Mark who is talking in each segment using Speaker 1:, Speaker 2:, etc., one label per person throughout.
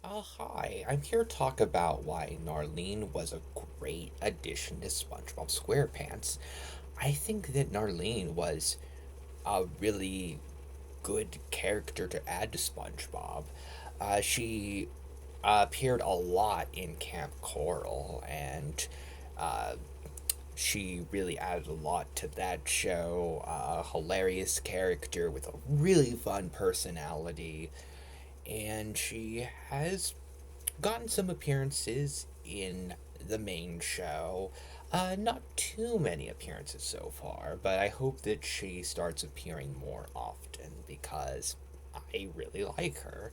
Speaker 1: Hi, I'm here to talk about why Narlene was a great addition to SpongeBob SquarePants. I think that Narlene was a really good character to add to SpongeBob. She appeared a lot in Camp Coral, and uh, she really added a lot to that show. A hilarious character with a really fun personality, and she has gotten some appearances in the main show. Not too many appearances so far, but I hope that she starts appearing more often because I really like her.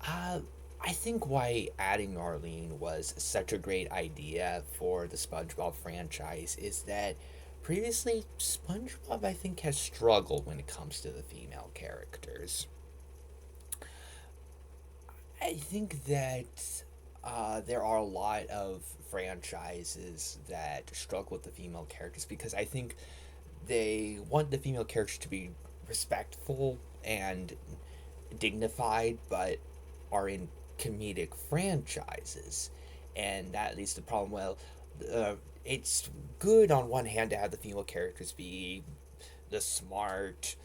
Speaker 1: Uh, I think why adding Arlene was such a great idea for the SpongeBob franchise is that previously SpongeBob, I think, has struggled when it comes to the female characters. I think that there are a lot of franchises that struggle with the female characters because I think they want the female characters to be respectful and dignified, but are in comedic franchises. And that leads to the problem. Well, it's good on one hand to have the female characters be the smart,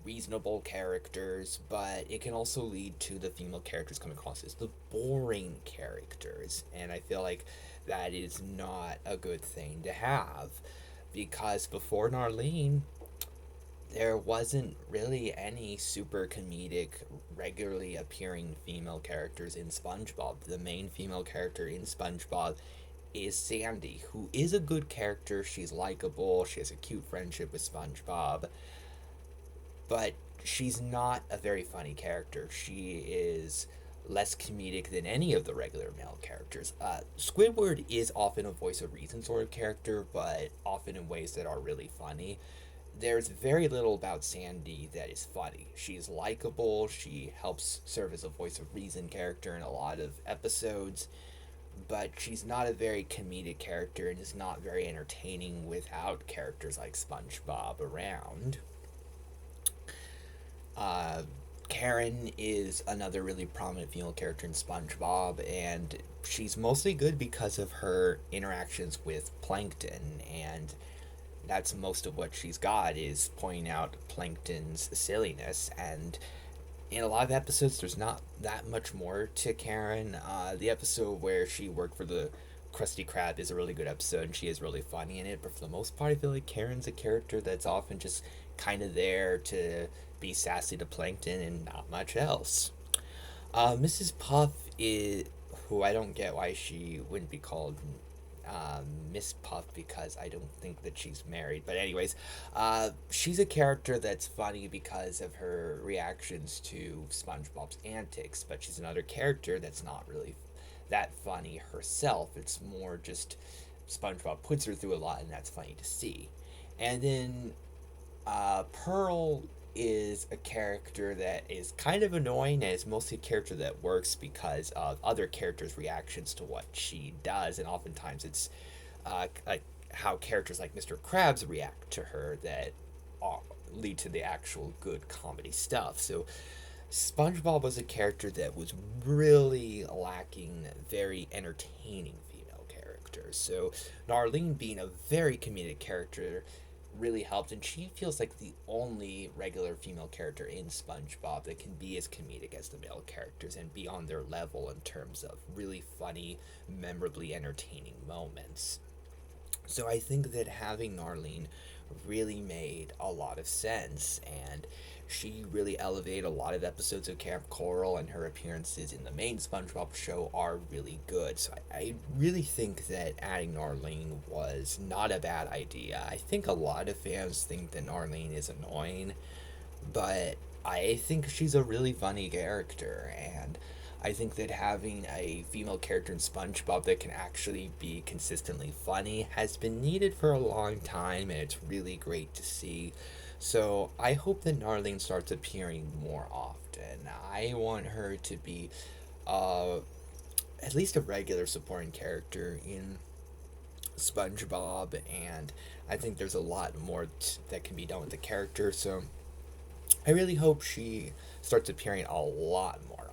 Speaker 1: reasonable characters, but it can also lead to the female characters coming across as the boring characters. And I feel like that is not a good thing to have because before Narlene, there wasn't really any super comedic, regularly appearing female characters in SpongeBob. The main female character in SpongeBob is Sandy, who is a good character. She's likable, she has a cute friendship with SpongeBob, but she's not a very funny character. She is less comedic than any of the regular male characters. Squidward is often a voice of reason sort of character, but often in ways that are really funny. There's very little about Sandy that is funny. She's likable, she helps serve as a voice of reason character in a lot of episodes, but she's not a very comedic character and is not very entertaining without characters like SpongeBob around. Uh, Karen is another really prominent female character in SpongeBob, and she's mostly good because of her interactions with Plankton, and that's most of what she's got is pointing out Plankton's silliness. And in a lot of episodes, there's not that much more to Karen. The episode where she worked for the Krusty Krab is a really good episode, and she is really funny in it. But for the most part, I feel like Karen's a character that's often just kind of there to be sassy to Plankton and not much else. Mrs. Puff is who I don't get why she wouldn't be called Miss Puff because I don't think that she's married. But anyways, she's a character that's funny because of her reactions to SpongeBob's antics. But she's another character that's not really that funny herself. It's more just SpongeBob puts her through a lot, and that's funny to see. And then Pearl is a character that is kind of annoying and is mostly a character that works because of other characters' reactions to what she does, and oftentimes it's like how characters like Mr. Krabs react to her that lead to the actual good comedy stuff. So SpongeBob was a character that was really lacking very entertaining female characters. So Narlene being a very comedic character really helped, and she feels like the only regular female character in SpongeBob that can be as comedic as the male characters and be on their level in terms of really funny, memorably entertaining moments. So I think that having Narlene really made a lot of sense, and she really elevated a lot of episodes of Camp Coral, and her appearances in the main SpongeBob show are really good. So I really think that adding Narlene was not a bad idea. I think a lot of fans think that Narlene is annoying, but I think she's a really funny character, and I think that having a female character in SpongeBob that can actually be consistently funny has been needed for a long time, and it's really great to see. So I hope that Narlene starts appearing more often. I want her to be uh, at least a regular supporting character in SpongeBob, and I think there's a lot more that can be done with the character. So I really hope she starts appearing a lot more